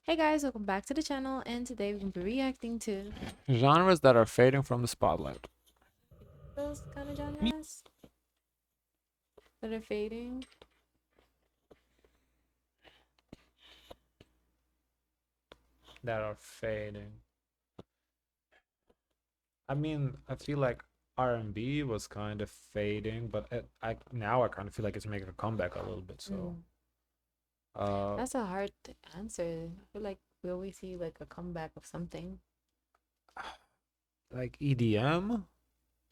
Hey guys, welcome back to the channel, and today we're going to be reacting to Genres that are fading from the spotlight. those kind of genres that are fading. That are fading. I mean, I feel like R&B was kind of fading, but I kind of feel like it's making a comeback a little bit. So, uh, That's a hard answer. I feel like we always see like a comeback of something. like EDM,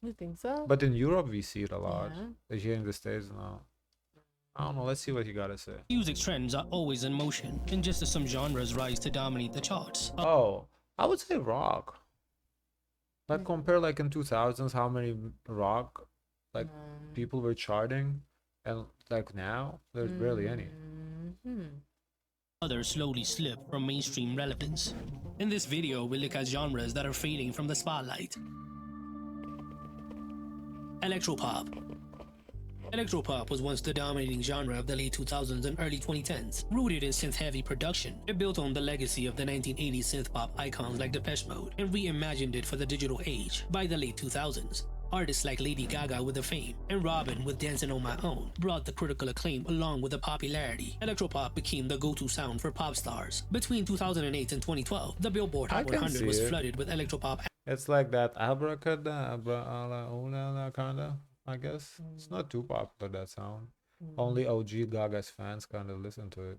You think so? but in Europe we see it a lot. Yeah. Here in the States now. I don't know. Let's see what you gotta say. Music trends are always in motion, and just as some genres rise to dominate the charts. Oh, I would say rock. Like compare like in 2000s how many rock like people were charting, and like now there's barely any. Others slowly slip from mainstream relevance. In this video, we look at genres that are fading from the spotlight. Electropop. Electropop was once the dominating genre of the late 2000s and early 2010s. Rooted in synth-heavy production, it built on the legacy of the 1980s synth-pop icons like Depeche Mode and reimagined it for the digital age. By the late 2000s, artists like Lady Gaga with The Fame and Robyn with Dancing on My Own brought the critical acclaim along with the popularity. Electropop became the go-to sound for pop stars. Between 2008 and 2012, the Billboard Hot 100 was flooded with electropop. It's like that abracadabra, kinda. I guess it's not too popular, that sound. Only OG Gaga's fans kind of listen to it.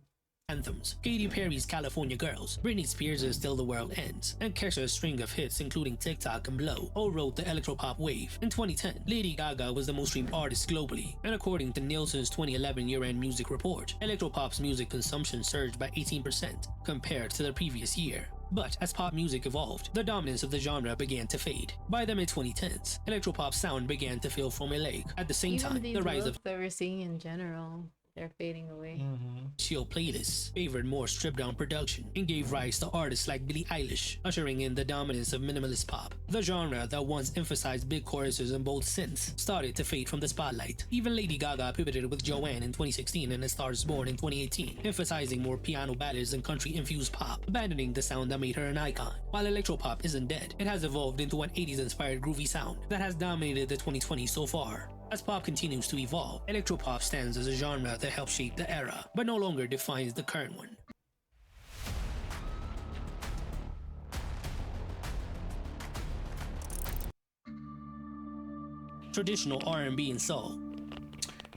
Anthems. Katy Perry's California Girls, Britney Spears' Till the World Ends, and Kesha's string of hits including TikTok and Blow all rode the electropop wave. In 2010, Lady Gaga was the most streamed artist globally, and according to Nielsen's 2011 year-end music report, electropop's music consumption surged by 18% compared to the previous year. But as pop music evolved, the dominance of the genre began to fade. By the mid-2010s, electropop's sound began to feel formulaic. At the same time, the rise of that we're seeing in general, they're fading away. chill playlists favored more stripped-down production and gave rise to artists like Billie Eilish, ushering in the dominance of minimalist pop. The genre that once emphasized big choruses and bold synths started to fade from the spotlight. Even Lady Gaga pivoted with Joanne in 2016 and A Star Is Born in 2018, emphasizing more piano ballads and country-infused pop, abandoning the sound that made her an icon. While electropop isn't dead, it has evolved into an 80s-inspired groovy sound that has dominated the 2020s so far. As pop continues to evolve, electropop stands as a genre that helped shape the era, but no longer defines the current one. Traditional R&B and soul.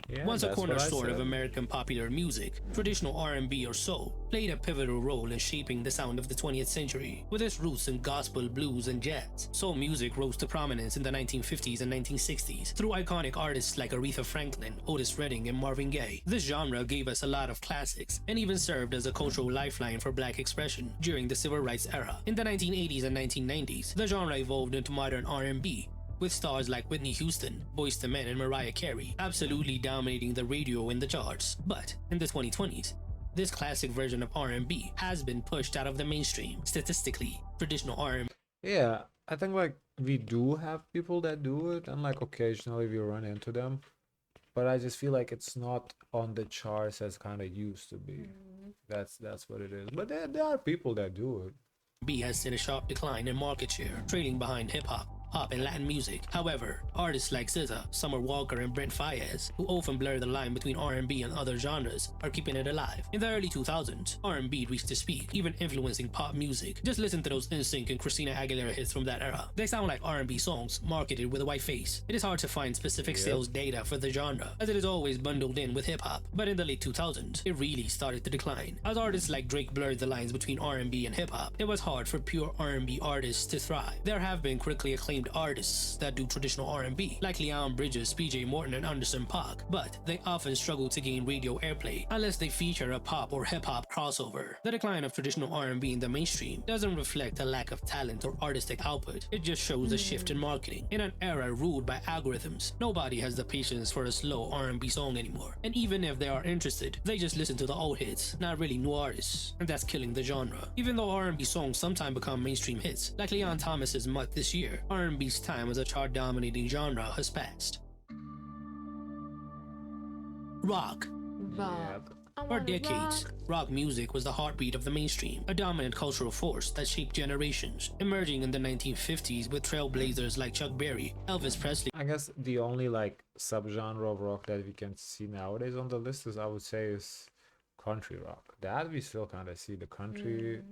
Yeah, Once a that's what I cornerstone said. of American popular music, traditional R&B or soul played a pivotal role in shaping the sound of the 20th century. With its roots in gospel, blues, and jazz, soul music rose to prominence in the 1950s and 1960s through iconic artists like Aretha Franklin, Otis Redding, and Marvin Gaye. This genre gave us a lot of classics and even served as a cultural lifeline for black expression during the civil rights era. In the 1980s and 1990s, the genre evolved into modern R&B, with stars like Whitney Houston, Boyz II Men, and Mariah Carey absolutely dominating the radio and the charts. But in the 2020s, this classic version of R&B has been pushed out of the mainstream. Statistically, traditional R&B Yeah, I think like we do have people that do it, and like occasionally we run into them, but I just feel like it's not on the charts as kind of used to be. That's what it is. But there are people that do it. has seen a sharp decline in market share, trailing behind hip-hop, pop, and Latin music. However, artists like SZA, Summer Walker, and Brent Faiyaz, who often blur the line between R&B and other genres, are keeping it alive. In the early 2000s, R&B reached its peak, even influencing pop music. Just listen to those NSYNC and Christina Aguilera hits from that era. They sound like R&B songs, marketed with a white face. It is hard to find specific sales data for the genre, as it is always bundled in with hip-hop. But in the late 2000s, it really started to decline. As artists like Drake blurred the lines between R&B and hip-hop, it was hard for pure R&B artists to thrive. There have been critically acclaimed artists that do traditional R&B, like Leon Bridges, PJ Morton, and Anderson .Paak, but they often struggle to gain radio airplay unless they feature a pop or hip-hop crossover. The decline of traditional R&B in the mainstream doesn't reflect a lack of talent or artistic output, it just shows a shift in marketing. In an era ruled by algorithms, nobody has the patience for a slow R&B song anymore, and even if they are interested, they just listen to the old hits, not really new artists, and that's killing the genre. Even though R&B songs sometimes become mainstream hits, like Leon Thomas's Mutt this year, R&B's time as a chart-dominating genre has passed. Rock. Rock. I For wanna decades, rock music was the heartbeat of the mainstream, a dominant cultural force that shaped generations, emerging in the 1950s with trailblazers like Chuck Berry, Elvis Presley, I guess the only like subgenre of rock that we can see nowadays on the list is, I would say, is country rock. That we still kind of see the country,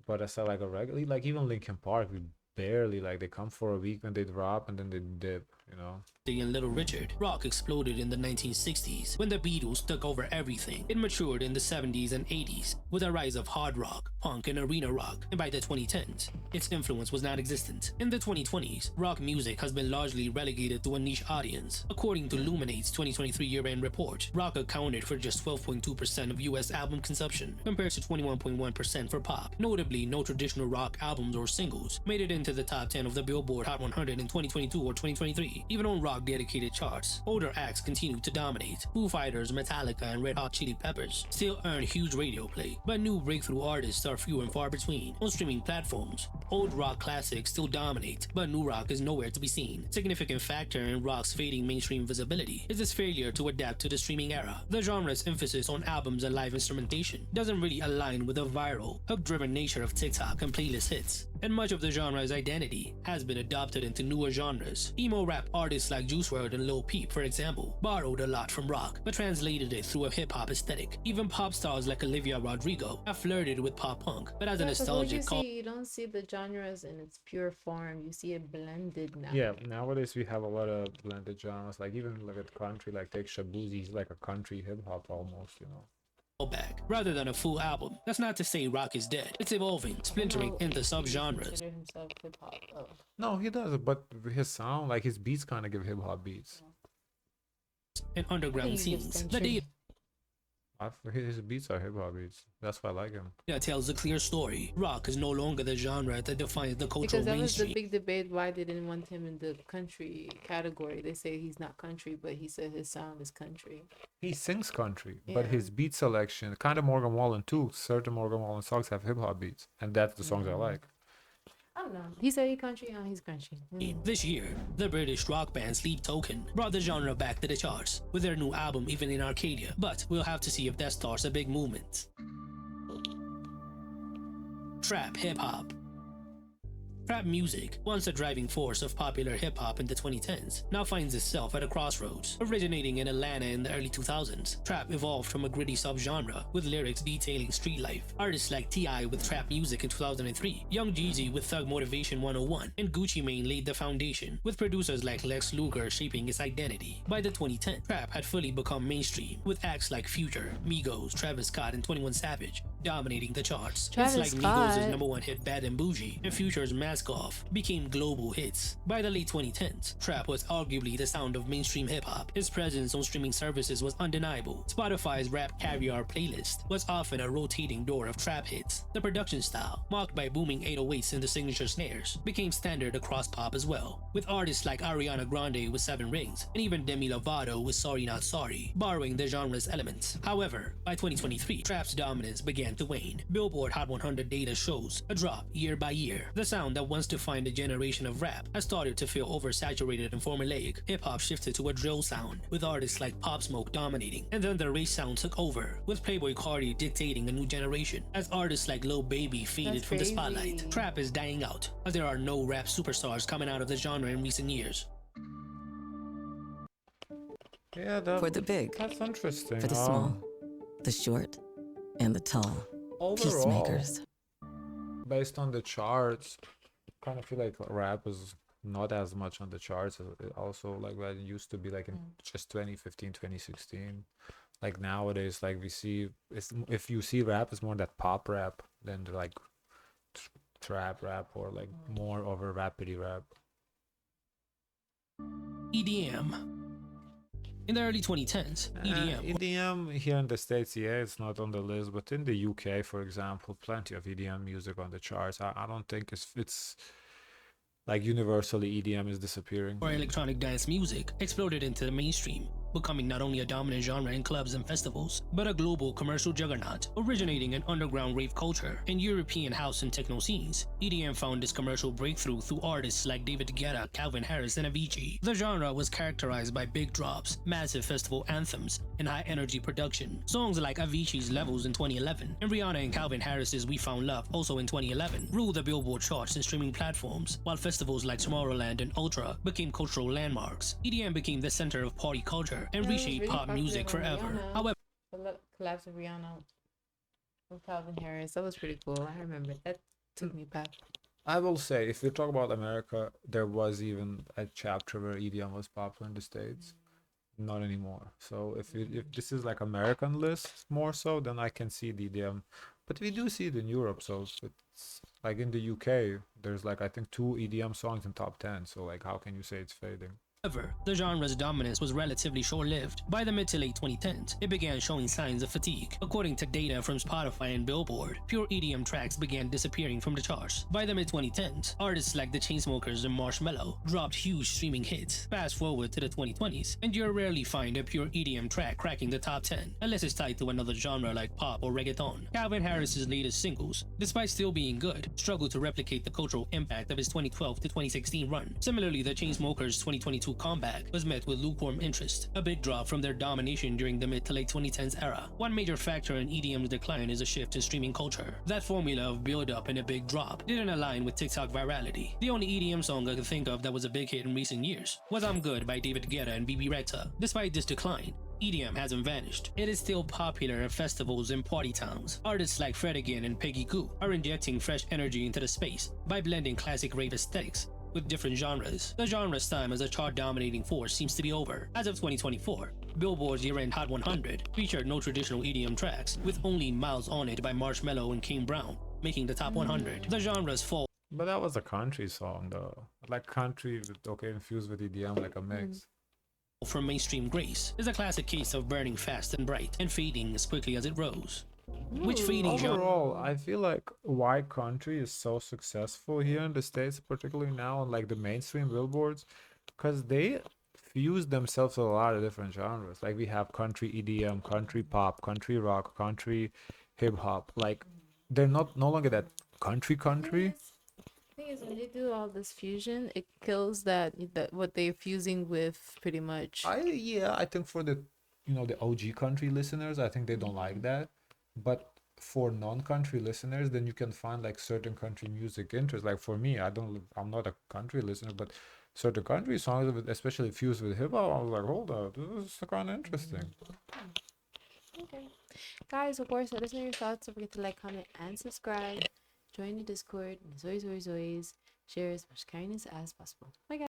but as like a regular, like even Linkin Park, we barely, like, they come for a week and they drop and then they dip, you know. and Little Richard. Rock exploded in the 1960s when the Beatles took over everything. It matured in the 70s and 80s with a rise of hard rock, punk, and arena rock, and by the 2010s, its influence was non-existent. In the 2020s, rock music has been largely relegated to a niche audience. According to Luminate's 2023 year-end report, rock accounted for just 12.2% of US album consumption, compared to 21.1% for pop. Notably, no traditional rock albums or singles made it into the top 10 of the Billboard Hot 100 in 2022 or 2023, even on rock dedicated charts. Older acts continued to dominate. Foo Fighters, Metallica, and Red Hot Chili Peppers still earn huge radio play, but new breakthrough artists are few and far between. On streaming platforms, old rock classics still dominate, but new rock is nowhere to be seen. Significant factor in rock's fading mainstream visibility is its failure to adapt to the streaming era. The genre's emphasis on albums and live instrumentation doesn't really align with the viral, hook-driven nature of TikTok and playlist hits, and much of the genre's identity has been adopted into newer genres. Emo rap artists like Juice WRLD and Lil Peep, for example, borrowed a lot from rock, but translated it through a hip-hop aesthetic. Even pop stars like Olivia Rodrigo have flirted with pop punk, but as a nostalgic cult. You don't see the genres in its pure form. You see it blended now. Yeah, nowadays we have a lot of blended genres. Like even look at country, like take Shabuzi, he's like a country hip hop almost, you know. Back rather than a full album. That's not to say rock is dead. It's evolving, splintering into subgenres. Consider himself hip-hop. Oh. No, he does, but his sound, like his beats, kind of give hip hop beats. And underground scenes. The data His beats are hip hop beats. That's why I like him. tells a clear story. Rock is no longer the genre that defines the cultural Because that was mainstream. the big debate why they didn't want him in the country category. They say he's not country, but he said his sound is country. He sings country, but Yeah. his beat selection, kind of Morgan Wallen too. Certain Morgan Wallen songs have hip hop beats, and that's the songs I like. I don't know. He said he country. He's country. This year, the British rock band Sleep Token brought the genre back to the charts with their new album Even in Arcadia, but we'll have to see if that starts a big movement. Trap hip-hop. Trap music, once a driving force of popular hip-hop in the 2010s, now finds itself at a crossroads. Originating in Atlanta in the early 2000s, trap evolved from a gritty subgenre with lyrics detailing street life. Artists like T.I. with trap music in 2003, Young Jeezy with Thug Motivation 101, and Gucci Mane laid the foundation, with producers like Lex Luger shaping its identity. By the 2010s, trap had fully become mainstream, with acts like Future, Migos, Travis Scott, and 21 Savage dominating the charts. Travis Hits like Scott. Migos' #1 hit Bad and Bougie and Future's Mask Off became global hits. By the late 2010s, trap was arguably the sound of mainstream hip-hop. Its presence on streaming services was undeniable. Spotify's Rap Caviar playlist was often a rotating door of trap hits. The production style, marked by booming 808s and the signature snares, became standard across pop as well, with artists like Ariana Grande with 7 Rings and even Demi Lovato with Sorry Not Sorry, borrowing the genre's elements. However, by 2023, trap's dominance began to wane. Billboard Hot 100 data shows a drop year by year. The sound that once defined a generation of rap has started to feel oversaturated and formulaic. Hip-hop shifted to a drill sound, with artists like Pop Smoke dominating, and then the race sound took over, with Playboy Cardi dictating a new generation. As artists like Lil Baby faded That's from the crazy. spotlight, trap is dying out, as there are no rap superstars coming out of the genre in recent years. Yeah, For the big, that's interesting. for the small, the short, and the tall. Overall, Peacemakers. based on the charts, kind of feel like rap is not as much on the charts as it also like what it used to be, like in just 2015, 2016. Like nowadays, like we see, if you see rap, it's more that pop rap than the, like trap rap or like more of a rapidy rap. EDM. In the early 2010s, EDM EDM here in the States, yeah, it's not on the list, but in the UK, for example, plenty of EDM music on the charts. I don't think it's like universally EDM is disappearing. or electronic dance music exploded into the mainstream, becoming not only a dominant genre in clubs and festivals, but a global commercial juggernaut. Originating in underground rave culture and European house and techno scenes, EDM found its commercial breakthrough through artists like David Guetta, Calvin Harris, and Avicii. The genre was characterized by big drops, massive festival anthems, and high-energy production. Songs like Avicii's Levels in 2011 and Rihanna and Calvin Harris's We Found Love also in 2011 ruled the Billboard charts and streaming platforms, while festivals like Tomorrowland and Ultra became cultural landmarks. EDM became the center of party culture and Yeah, it was reshaped really pop music popular when forever. Rihanna However, collabs with Rihanna with Calvin Harris. That was pretty cool. I remember that took me back. I will say, if we talk about America, there was even a chapter where EDM was popular in the States. Not anymore. So if this is like American list more so, then I can see the EDM. But we do see it in Europe, so it's like in the UK, there's like I think 2 EDM songs in top 10. So like how can you say it's fading? the genre's dominance was relatively short-lived. By the mid to late 2010s, it began showing signs of fatigue. According to data from Spotify and Billboard, pure EDM tracks began disappearing from the charts. By the mid-2010s, artists like the Chainsmokers and Marshmello dropped huge streaming hits. Fast forward to the 2020s, and you'll rarely find a pure EDM track cracking the top 10, unless it's tied to another genre like pop or reggaeton. Calvin Harris's latest singles, despite still being good, struggled to replicate the cultural impact of his 2012 to 2016 run. Similarly, the Chainsmokers' 2022 comeback was met with lukewarm interest, a big drop from their domination during the mid to late 2010s era. One major factor in EDM's decline is a shift in streaming culture. That formula of build-up and a big drop didn't align with TikTok virality. The only EDM song I could think of that was a big hit in recent years was I'm Good by David Guetta and BB Rexa. Despite this decline, EDM hasn't vanished. It is still popular at festivals and party towns. Artists like Fred Again and Peggy Gou are injecting fresh energy into the space by blending classic rave aesthetics with different genres. The genre's time as a chart-dominating force seems to be over. As of 2024, Billboard's year-end Hot 100 featured no traditional EDM tracks, with only Miles on It by Marshmello and Kane Brown making the top 100. The genre's fall But that was a country song though. Like country with okay infused with EDM like a mix. from mainstream grace is a classic case of burning fast and bright and fading as quickly as it rose. Which fading genre? Overall, I feel like why country is so successful here in the States, particularly now on like the mainstream billboards, because they fuse themselves with a lot of different genres. Like we have country EDM, country pop, country rock, country hip hop. Like they're no longer that country. Thing is, when they do all this fusion, it kills that what they're fusing with pretty much. I think for the the OG country listeners, I think they don't like that. But for non-country listeners, then you can find like certain country music interests. Like for me, I'm not a country listener, but certain country songs, especially fused with hip hop, I was like, hold up, this is kind of interesting. Okay. Guys, of course, let us know your thoughts. Don't forget to like, comment, and subscribe. Join the Discord. And as always, share as much kindness as possible. Bye, guys.